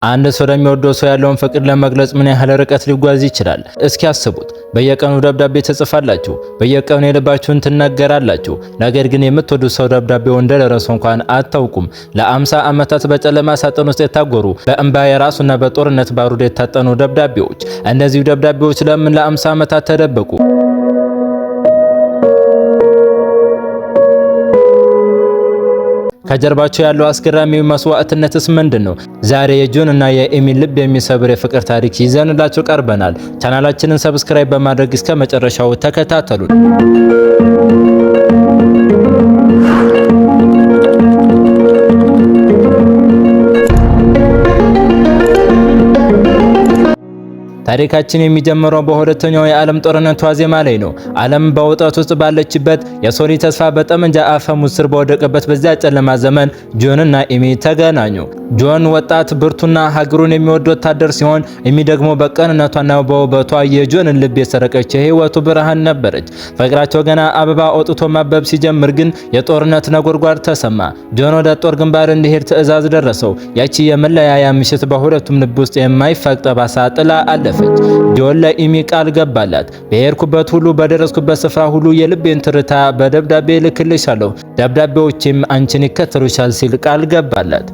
አንድ ሰው ለሚወደው ሰው ያለውን ፍቅር ለመግለጽ ምን ያህል ርቀት ሊጓዝ ይችላል? እስኪ አስቡት። በየቀኑ ደብዳቤ ትጽፋላችሁ፣ በየቀኑ የልባችሁን ትናገራላችሁ። ነገር ግን የምትወዱት ሰው ደብዳቤው እንደደረሰው እንኳን አታውቁም። ለ50 ዓመታት በጨለማ ሳጥን ውስጥ የታጎሩ በእንባ የራሱና በጦርነት ባሩድ የታጠኑ ደብዳቤዎች። እነዚህ ደብዳቤዎች ለምን ለ50 ዓመታት ተደበቁ? ከጀርባቸው ያለው አስገራሚ መስዋዕትነትስ ምንድነው? ዛሬ የጆን እና የኤሚን ልብ የሚሰብር የፍቅር ታሪክ ይዘንላችሁ ቀርበናል። ቻናላችንን ሰብስክራይብ በማድረግ እስከ መጨረሻው ተከታተሉን። ታሪካችን የሚጀምረው በሁለተኛው የዓለም ጦርነት ዋዜማ ላይ ነው። ዓለም በውጥረት ውስጥ ባለችበት፣ የሰው ልጅ ተስፋ በጠመንጃ አፈሙዝ ስር በወደቀበት በዚያ ጨለማ ዘመን ጆን እና ኤሚ ተገናኙ። ጆን ወጣት ብርቱና ሀገሩን የሚወድ ወታደር ሲሆን፣ ኤሚ ደግሞ በቀንነቷና በውበቷ የጆንን ልብ የሰረቀች የህይወቱ ብርሃን ነበረች። ፍቅራቸው ገና አበባ አውጥቶ ማበብ ሲጀምር ግን የጦርነት ነጎድጓድ ተሰማ። ጆን ወደ ጦር ግንባር እንዲሄድ ትዕዛዝ ደረሰው። ያቺ የመለያያ ምሽት በሁለቱም ልብ ውስጥ የማይፋቅ ጠባሳ ጥላ አለፈ። ጆን ለኤሚ ቃል ገባላት። በሄድኩበት ሁሉ በደረስኩበት ስፍራ ሁሉ የልቤን ትርታ በደብዳቤ ልክልሻለሁ፣ ደብዳቤዎችም አንቺን ይከተሉሻል ሲል ቃል ገባላት።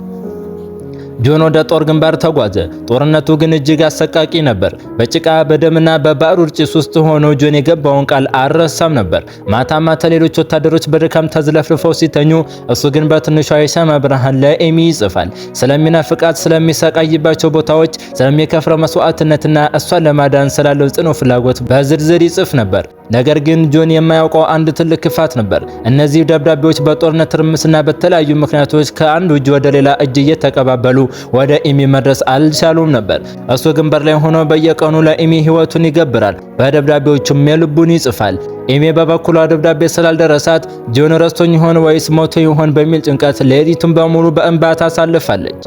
ጆን ወደ ጦር ግንባር ተጓዘ። ጦርነቱ ግን እጅግ አሰቃቂ ነበር። በጭቃ በደምና በባሩድ ጭስ ውስጥ ሆኖ ጆን የገባውን ቃል አልረሳም ነበር። ማታ ማታ ሌሎች ወታደሮች በድካም ተዝለፍልፈው ሲተኙ፣ እሱ ግን በትንሿ የሻማ ብርሃን ለኤሚ ይጽፋል። ስለሚናፍቃት፣ ስለሚሰቃይባቸው ቦታዎች፣ ስለሚከፍለው መስዋዕትነትና እሷን ለማዳን ስላለው ጽኑ ፍላጎት በዝርዝር ይጽፍ ነበር። ነገር ግን ጆን የማያውቀው አንድ ትልቅ ክፋት ነበር። እነዚህ ደብዳቤዎች በጦርነት ትርምስና በተለያዩ ምክንያቶች ከአንዱ እጅ ወደ ሌላ እጅ እየተቀባበሉ ወደ ኤሚ መድረስ አልቻሉም ነበር። እሱ ግንባር ላይ ሆኖ በየቀኑ ለኤሚ ህይወቱን ይገብራል፣ በደብዳቤዎቹም የልቡን ይጽፋል። ኤሚ በበኩሏ ደብዳቤ ስላልደረሳት ጆን ረስቶኝ ይሆን ወይስ ሞቶ ይሆን በሚል ጭንቀት ሌሊቱን በሙሉ በእንባ ታሳልፋለች።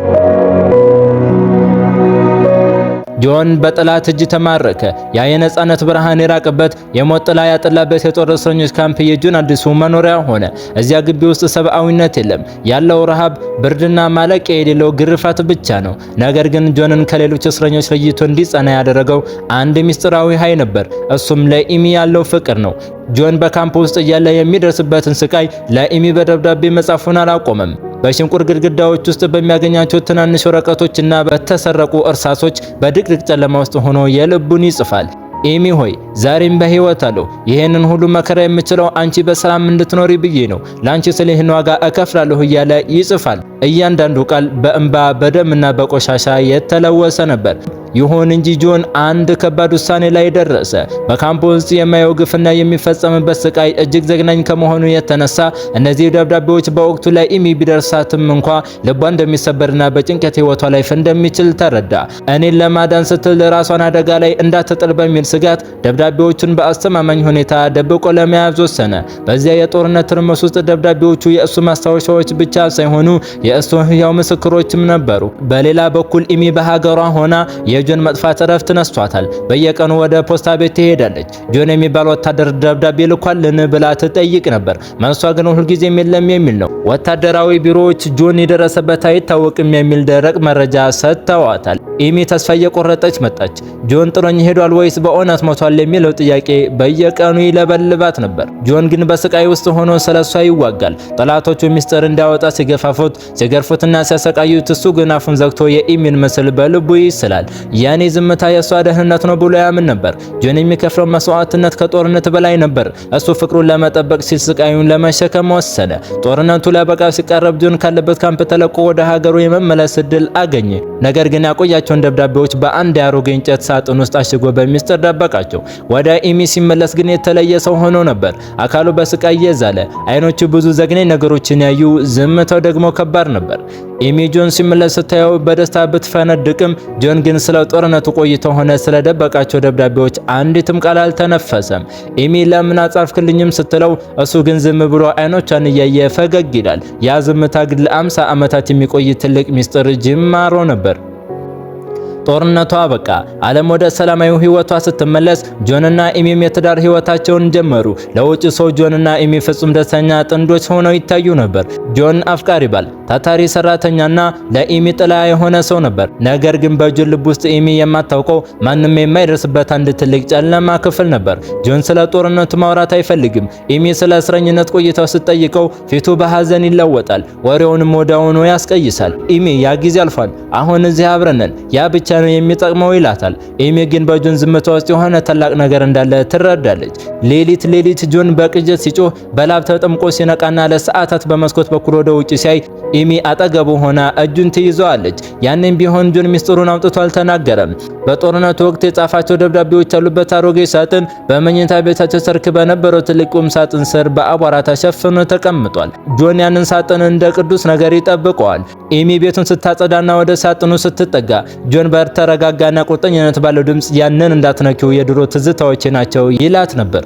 ጆን በጠላት እጅ ተማረከ። ያ የነጻነት ብርሃን የራቀበት የሞት ጥላ ያጠላበት የጦር እስረኞች ካምፕ የጆን አዲሱ መኖሪያ ሆነ። እዚያ ግቢ ውስጥ ሰብአዊነት የለም። ያለው ረሃብ፣ ብርድና ማለቂያ የሌለው ግርፋት ብቻ ነው። ነገር ግን ጆንን ከሌሎች እስረኞች ለይቶ እንዲጸና ያደረገው አንድ ምስጢራዊ ኃይል ነበር። እሱም ለኤሚ ያለው ፍቅር ነው። ጆን በካምፕ ውስጥ እያለ የሚደርስበትን ስቃይ ለኤሚ በደብዳቤ መጻፉን አላቆመም። በሽንቁር ግድግዳዎች ውስጥ በሚያገኛቸው ትናንሽ ወረቀቶችና በተሰረቁ እርሳሶች በድቅድቅ ጨለማ ውስጥ ሆኖ የልቡን ይጽፋል። ኤሚ ሆይ ዛሬም በህይወት አለው። ይሄንን ሁሉ መከራ የምችለው አንቺ በሰላም እንድትኖሪ ብዬ ነው። ላንቺ ስለ ይህን ዋጋ እከፍላለሁ እያለ ይጽፋል። እያንዳንዱ ቃል በእንባ በደምና በቆሻሻ የተለወሰ ነበር። ይሁን እንጂ ጆን አንድ ከባድ ውሳኔ ላይ ደረሰ። በካምፕ ውስጥ የማየው ግፍና የሚፈጸምበት ስቃይ እጅግ ዘግናኝ ከመሆኑ የተነሳ እነዚህ ደብዳቤዎች በወቅቱ ላይ ኤሚ ቢደርሳትም እንኳ ልቧ እንደሚሰበርና በጭንቀት ህይወቷ ላይ እንደሚችል ተረዳ። እኔን ለማዳን ስትል ራሷን አደጋ ላይ እንዳትጥል በሚል ስጋት ደብዳቤዎቹን በአስተማማኝ ሁኔታ ደብቆ ለመያዝ ወሰነ። በዚያ የጦርነት ትርምስ ውስጥ ደብዳቤዎቹ የእሱ ማስታወሻዎች ብቻ ሳይሆኑ የእሱ ህያው ምስክሮችም ነበሩ። በሌላ በኩል ኤሚ በሀገሯ ሆና የጆን መጥፋት እረፍት ነስቷታል። በየቀኑ ወደ ፖስታ ቤት ትሄዳለች። ጆን የሚባል ወታደር ደብዳቤ ልኳልን ብላ ትጠይቅ ነበር። መልሷ ግን ሁልጊዜም የለም የሚል ነው። ወታደራዊ ቢሮዎች ጆን የደረሰበት አይታወቅም የሚል ደረቅ መረጃ ሰጥተዋታል። ኤሚ ተስፋ እየቆረጠች መጣች። ጆን ጥሎኝ ሄዷል ወይስ በእውነት ሞቷል የሚለው ጥያቄ በየቀኑ ይለበልባት ነበር። ጆን ግን በስቃይ ውስጥ ሆኖ ስለሷ ይዋጋል። ጠላቶቹ ሚስጥር እንዲያወጣ ሲገፋፉት፣ ሲገርፉትና ሲያሰቃዩት፣ እሱ ግን አፉን ዘግቶ የኤሚን ምስል በልቡ ይስላል። ያኔ ዝምታ የሷ ደህንነት ነው ብሎ ያምን ነበር። ጆን የሚከፍለው መስዋዕትነት ከጦርነት በላይ ነበር። እሱ ፍቅሩን ለመጠበቅ ሲል ስቃዩን ለመሸከም ወሰነ። ጦርነቱ ሊያበቃ ሲቃረብ ጆን ካለበት ካምፕ ተለቆ ወደ ሀገሩ የመመለስ እድል አገኘ። ነገር ግን ያቆያቸውን ደብዳቤዎች በአንድ የአሮጌ እንጨት ሳጥን ውስጥ አሽጎ በሚስጥር ደበቃቸው። ወደ ኤሚ ሲመለስ ግን የተለየ ሰው ሆኖ ነበር። አካሉ በስቃይ የዛለ፣ አይኖቹ ብዙ ዘግናኝ ነገሮችን ያዩ፣ ዝምታው ደግሞ ከባድ ነበር። ኤሚ ጆን ሲመለስ ስታየው በደስታ ብትፈነድቅም ጆን ግን ስለ ጦርነቱ ቆይተው ሆነ ስለ ደበቃቸው ደብዳቤዎች አንዲትም ቃል አልተነፈሰም። ኤሚ ለምን አጻፍክልኝም ስትለው እሱ ግን ዝም ብሎ አይኖቿን እያየ ፈገግ ይላል። ያ ዝምታ ግን ለ50 ዓመታት የሚቆይ ትልቅ ሚስጥር ጅማሮ ነበር። ጦርነቱ አበቃ። ዓለም ወደ ሰላማዊ ህይወቷ ስትመለስ ጆንና ኢሚም የትዳር ህይወታቸውን ጀመሩ። ለውጭ ሰው ጆንና ኢሚ ፍጹም ደስተኛ ጥንዶች ሆነው ይታዩ ነበር። ጆን አፍቃሪ ባል፣ ታታሪ ሰራተኛና ለኢሚ ጥላ የሆነ ሰው ነበር። ነገር ግን በጆን ልብ ውስጥ ኢሚ የማታውቀው ማንም የማይደርስበት አንድ ትልቅ ጨለማ ክፍል ነበር። ጆን ስለ ጦርነቱ ማውራት አይፈልግም። ኢሚ ስለ እስረኝነት ቆይታው ስትጠይቀው ፊቱ በሐዘን ይለወጣል። ወሬውንም ወዲያውኑ ያስቀይሳል። ኢሚ ያ ጊዜ አልፏል፣ አሁን እዚህ አብረን ነን፣ ያ ብቻ ነው የሚጠቅመው ይላታል። ኢሚ ግን በጆን ዝምታ ውስጥ የሆነ ታላቅ ነገር እንዳለ ትረዳለች። ሌሊት ጆን በቅጀት ሲጮህ በላብ ተጠምቆ ሲነቃና ለሰዓታት በመስኮት በኩል ወደ ውጭ ሲያይ ኢሚ አጠገቡ ሆና እጁን ትይዘዋለች። ያንን ቢሆን ጆን ሚስጥሩን አውጥቶ አልተናገረም። በጦርነቱ ወቅት የጻፋቸው ደብዳቤዎች ያሉበት አሮጌ ሳጥን በመኝታ ቤታቸው ሰርክ በነበረው ትልቅ ቁም ሳጥን ስር በአቧራ ተሸፍኖ ተቀምጧል። ጆን ያንን ሳጥን እንደ ቅዱስ ነገር ይጠብቀዋል። ኢሚ ቤቱን ስታጸዳና ወደ ሳጥኑ ስትጠጋ ጆን በተረጋጋና ቁርጠኝነት ባለው ድምጽ ያንን እንዳትነኪው የድሮ ትዝታዎች ናቸው ይላት ነበር።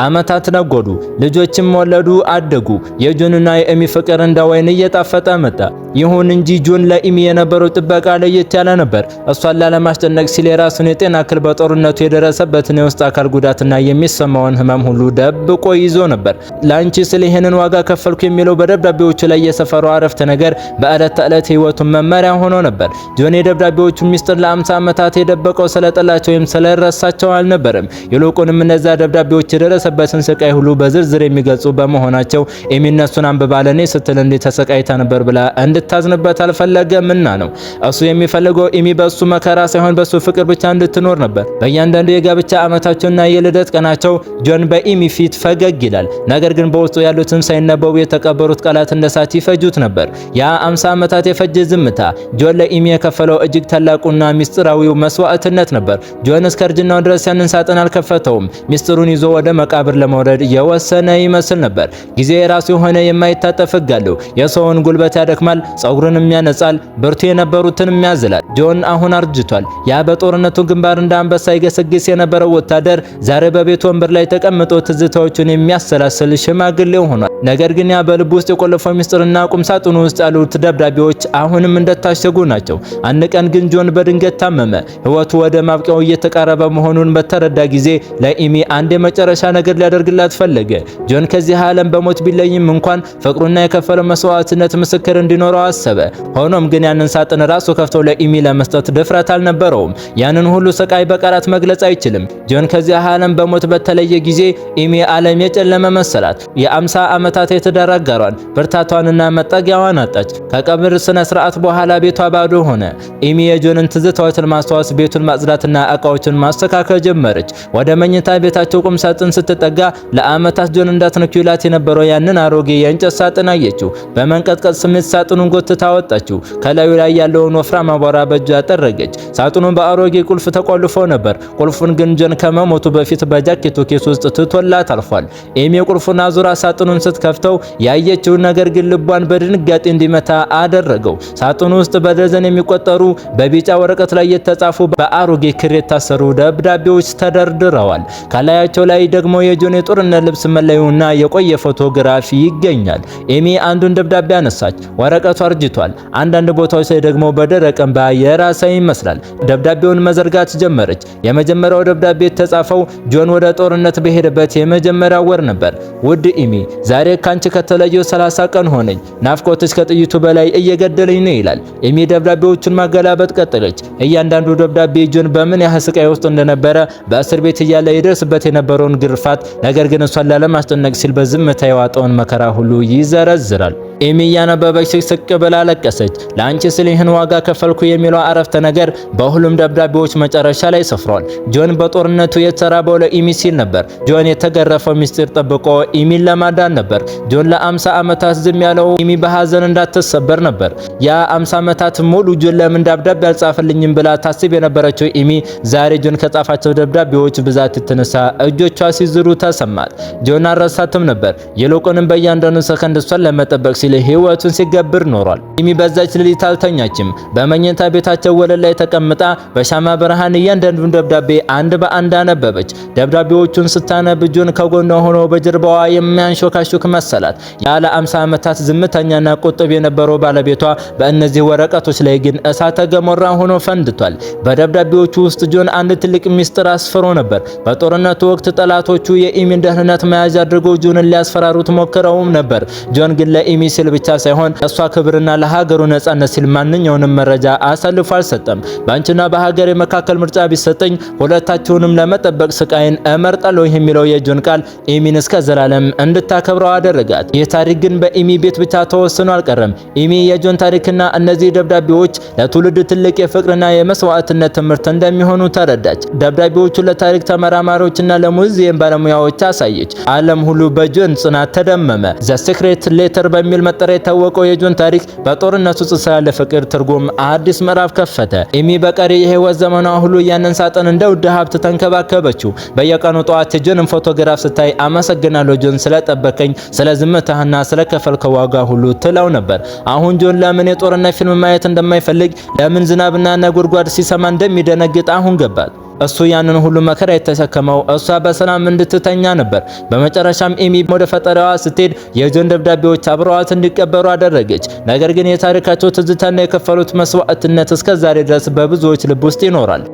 ዓመታት ነጎዱ፣ ልጆችም ወለዱ፣ አደጉ። የጆንና የኢሚ ፍቅር እንደ ወይን እየጣፈጠ መጣ። ይሁን እንጂ ጆን ለኢሚ የነበረው ጥበቃ ለየት ያለ ነበር። እሷን ላለማስጨነቅ ሲል የራሱን የጤና እክል፣ በጦርነቱ የደረሰበትን የውስጥ አካል ጉዳትና የሚሰማውን ህመም ሁሉ ደብቆ ይዞ ነበር። ላንቺ ስለ ይሄንን ዋጋ ከፈልኩ የሚለው በደብዳቤዎቹ ላይ የሰፈረው አረፍተ ነገር በዕለት ተዕለት ህይወቱ መመሪያ ሆኖ ነበር። ጆን የደብዳቤዎቹን ሚስጥር ለ50 ዓመታት የደበቀው ስለጠላቸው ወይም ስለረሳቸው አልነበረም። ይልቁንም እነዛ ደብዳቤዎች የደረሰበትን ስቃይ ሁሉ በዝርዝር የሚገልጹ በመሆናቸው ኢሚ እነሱን አንብባ ለኔ ስትል እንዴት ተሰቃይታ ነበር ብላ እንድታዝንበት አልፈለገምና ነው። እሱ የሚፈልገው ኢሚ በሱ መከራ ሳይሆን በሱ ፍቅር ብቻ እንድትኖር ነበር። በእያንዳንዱ የጋብቻ ዓመታቸውና የልደት ቀናቸው ጆን በኢሚ ፊት ፈገግ ይላል። ነገር ግን በውስጡ ያሉትን ሳይነበቡ የተቀበሩት ቃላት እንደ እሳት ይፈጁት ነበር። ያ 50 ዓመታት የፈጀ ዝምታ ጆን ለኢሚ የከፈለው እጅግ ታላቁና ሚስጥራዊው መስዋዕትነት ነበር። ጆን እስከ እርጅናው ድረስ ያንን ሳጥን አልከፈተውም። ሚስጥሩን ይዞ ወደ መቃብር ለመውረድ የወሰነ ይመስል ነበር። ጊዜ የራሱ የሆነ የማይታጠፍ ሕግ አለው። የሰውን ጉልበት ያደክማል፣ ጸጉርንም ያነጻል፣ ብርቱ የነበሩትንም ያዝላል። ጆን አሁን አርጅቷል። ያ በጦርነቱ ግንባር እንደ አንበሳ ይገሰግስ የነበረው ወታደር ዛሬ በቤቱ ወንበር ላይ ተቀምጦ ትዝታዎቹን የሚያሰላስል ሽማግሌ ሆኗል። ነገር ግን ያ በልቡ ውስጥ የቆለፈው ሚስጥርና ቁም ሳጥኑ ውስጥ ያሉት ደብዳቤዎች አሁንም እንደታሸጉ ናቸው። አንድ ቀን ግን ጆን በድንገት ታመመ። ህይወቱ ወደ ማብቂያው እየተቃረበ መሆኑን በተረዳ ጊዜ ለኢሚ አንድ የመጨረሻ ነገር ሊያደርግላት ፈለገ። ጆን ከዚህ ዓለም በሞት ቢለይም እንኳን ፍቅሩና የከፈለው መስዋዕትነት ምስክር እንዲኖረው አሰበ። ሆኖም ግን ያንን ሳጥን ራሱ ከፍተው ለኢሚ ለመስጠት ድፍረት አልነበረውም። ያንን ሁሉ ስቃይ በቃላት መግለጽ አይችልም። ጆን ከዚህ ዓለም በሞት በተለየ ጊዜ ኢሚ ዓለም የጨለመ መሰላት። የ50 ዓመታት የትዳር አጋሯን፣ ብርታቷንና መጠጊያዋን አጣች። ከቀብር ስነ ስርዓት በኋላ ቤቷ ባዶ ሆነ። ኢሚ የጆንን ትዝታዎች ለማስታወስ ቤቱን ማጽዳትና እቃዎችን ማስተካከል ጀመረች። ወደ መኝታ ቤታቸው ቁም ሳጥን ስትጠጋ ለዓመታት ጆን እንዳትነኪው ይላት የነበረው ያንን አሮጌ የእንጨት ሳጥን አየችው። በመንቀጥቀጥ ስሜት ሳጥኑን ጎትታ አወጣችው። ከላዩ ላይ ያለውን ወፍራም አቧራ በእጇ ጠረገች። ሳጥኑ በአሮጌ ቁልፍ ተቆልፎ ነበር። ቁልፉን ግን ጆን ከመሞቱ በፊት በጃኬቱ ኬስ ውስጥ ትቶላት አልፏል። ኢሚ ቁልፉን አዙራ ሳጥኑን ስትከፍተው ያየችው ነገር ግን ልቧን በድንጋጤ እንዲመታ አደረገው። ሳጥኑ ውስጥ በደዘን የሚቆጠሩ በቢጫ ወረቀት ላይ የተጻፉ በአሮጌ ክር የታሰሩ ደብዳቤዎች ተደርድረዋል። ከላያቸው ላይ ደግሞ የጆን የጦርነት ልብስ መለያውና የቆየ ፎቶግራፊ ይገኛል። ኢሚ አንዱን ደብዳቤ አነሳች። ወረቀቱ አርጅቷል። አንዳንድ ቦታዎች ላይ ደግሞ በደረቅ እንባ የራሰ ይመስላል። ደብዳቤውን መዘርጋት ጀመረች። የመጀመሪያው ደብዳቤ የተጻፈው ጆን ወደ ጦርነት በሄደበት የመጀመሪያው ወር ነበር። ውድ ኢሚ፣ ዛሬ ካንቺ ከተለየው 30 ቀን ሆነኝ። ናፍቆትሽ ከጥይቱ በላይ እየገደለኝ ነው ይላል። ኢሚ ደብዳቤዎቹን ማገላበጥ ቀጠለች። እያንዳንዱ ደብዳቤ ጆን በምን ያህል ስቃይ ውስጥ እንደነበረ፣ በእስር ቤት እያለ ይደርስበት የነበረውን ግርፋት፣ ነገር ግን እሷን ላለማስጨነቅ ሲል በዝምታ የዋጠውን መከራ ሁሉ ይዘረዝራል። ኢሚ ያነበበች ስቅ ብላ ለቀሰች። ለአንቺ ስለ ይህን ዋጋ ከፈልኩ የሚለው አረፍተ ነገር በሁሉም ደብዳቤዎች መጨረሻ ላይ ሰፍሯል። ጆን በጦርነቱ የተራበው ለኢሚ ሲል ነበር። ጆን የተገረፈው ሚስጥር ጠብቆ ኢሚን ለማዳን ነበር። ጆን ለ50 ዓመታት ዝም ያለው ኢሚ በሐዘን እንዳትሰበር ነበር። ያ 50 ዓመታት ሙሉ ጆን ለምን ደብዳቤ አልጻፈልኝም ብላ ታስብ የነበረችው ኢሚ ዛሬ ጆን ከጻፋቸው ደብዳቤዎች ብዛት የተነሳ እጆቿ ሲዝሩ ተሰማት። ጆን አልረሳትም ነበር። ይልቁንም በእያንዳንዱ ሰከንድ እሷን ለመጠበቅ ሲል ህይወቱን ሲገብር ኖሯል። ኤሚ በዛች ሌሊት አልተኛችም። በመኝታ ቤታቸው ወለል ላይ ተቀምጣ በሻማ ብርሃን እያንዳንዱን ደብዳቤ አንድ በአንድ አነበበች። ደብዳቤዎቹን ስታነብ ጆን ከጎኗ ሆኖ በጀርባዋ የሚያንሾካሹክ መሰላት። ያለ 50 ዓመታት ዝምተኛና ቁጥብ የነበረው ባለቤቷ በእነዚህ ወረቀቶች ላይ ግን እሳተ ገሞራ ሆኖ ፈንድቷል። በደብዳቤዎቹ ውስጥ ጆን አንድ ትልቅ ሚስጥር አስፍሮ ነበር። በጦርነቱ ወቅት ጠላቶቹ የኤሚን ደህንነት መያዝ አድርገው ጆንን ሊያስፈራሩት ሞክረውም ነበር። ጆን ግን ለኤሚ ሲል ብቻ ሳይሆን ለሷ ክብርና ለሀገሩ ነጻነት ሲል ማንኛውንም መረጃ አሳልፎ አልሰጠም። በአንቺና በሀገሬ መካከል ምርጫ ቢሰጠኝ ሁለታችሁንም ለመጠበቅ ስቃይን እመርጣለሁ የሚለው የጆን ቃል ኤሚን እስከ ዘላለም እንድታከብረው አደረጋት። ይህ ታሪክ ግን በኤሚ ቤት ብቻ ተወስኖ አልቀረም። ኤሚ የጆን ታሪክና እነዚህ ደብዳቤዎች ለትውልድ ትልቅ የፍቅርና የመስዋዕትነት ትምህርት እንደሚሆኑ ተረዳች። ደብዳቤዎቹ ለታሪክ ተመራማሪዎችና ለሙዚየም ባለሙያዎች አሳየች። ዓለም ሁሉ በጆን ጽናት ተደመመ። ዘ ሲክሬት ሌተር በሚል መጠሪያ የታወቀው የጆን ታሪክ በጦርነቱ ውስጥ ስላለ ፍቅር ትርጉም አዲስ ምዕራፍ ከፈተ። ኤሚ በቀሪ የህይወት ዘመኗ ሁሉ ያንን ሳጥን እንደ ውድ ሀብት ተንከባከበችው። በየቀኑ ጠዋት የጆንን ፎቶግራፍ ስታይ አመሰግናለሁ ጆን ስለጠበቀኝ፣ ስለ ዝምታህና ስለከፈልከው ዋጋ ሁሉ ትለው ነበር። አሁን ጆን ለምን የጦርነት ፊልም ማየት እንደማይፈልግ፣ ለምን ዝናብና ነጎድጓድ ሲሰማ እንደሚደነግጥ አሁን ገባት። እሱ ያንን ሁሉ መከራ የተሸከመው እሷ በሰላም እንድትተኛ ነበር። በመጨረሻም ኤሚ ወደ ፈጠራዋ ስትሄድ የጆን ደብዳቤዎች አብረዋት እንዲቀበሩ አደረገች። ነገር ግን የታሪካቸው ትዝታና የከፈሉት መስዋዕትነት እስከ ዛሬ ድረስ በብዙዎች ልብ ውስጥ ይኖራል።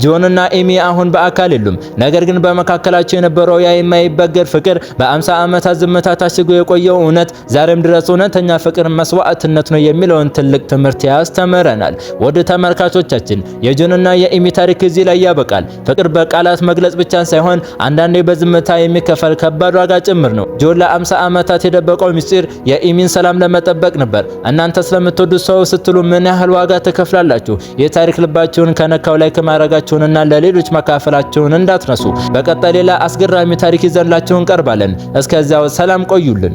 ጆንና ኤሚ አሁን በአካል የሉም። ነገር ግን በመካከላቸው የነበረው ያ የማይበገር ፍቅር፣ በ50 ዓመታት ዝምታ ታሽጎ የቆየው እውነት ዛሬም ድረስ እውነተኛ ፍቅር መስዋዕትነት ነው የሚለውን ትልቅ ትምህርት ያስተምረናል። ወደ ተመልካቾቻችን የጆንና የኤሚ ታሪክ እዚህ ላይ ያበቃል። ፍቅር በቃላት መግለጽ ብቻ ሳይሆን አንዳንዴ በዝምታ የሚከፈል ከባድ ዋጋ ጭምር ነው። ጆን ለ50 ዓመታት የደበቀው ምስጢር የኤሚን ሰላም ለመጠበቅ ነበር። እናንተ ስለምትወዱት ሰው ስትሉ ምን ያህል ዋጋ ትከፍላላችሁ? የታሪክ ልባችሁን ከነካው ላይ ከማረጋችሁንና ለሌሎች መካፈላችሁን እንዳትረሱ። በቀጣይ ሌላ አስገራሚ ታሪክ ይዘንላችሁ እንቀርባለን። እስከዚያው ሰላም ቆዩልን።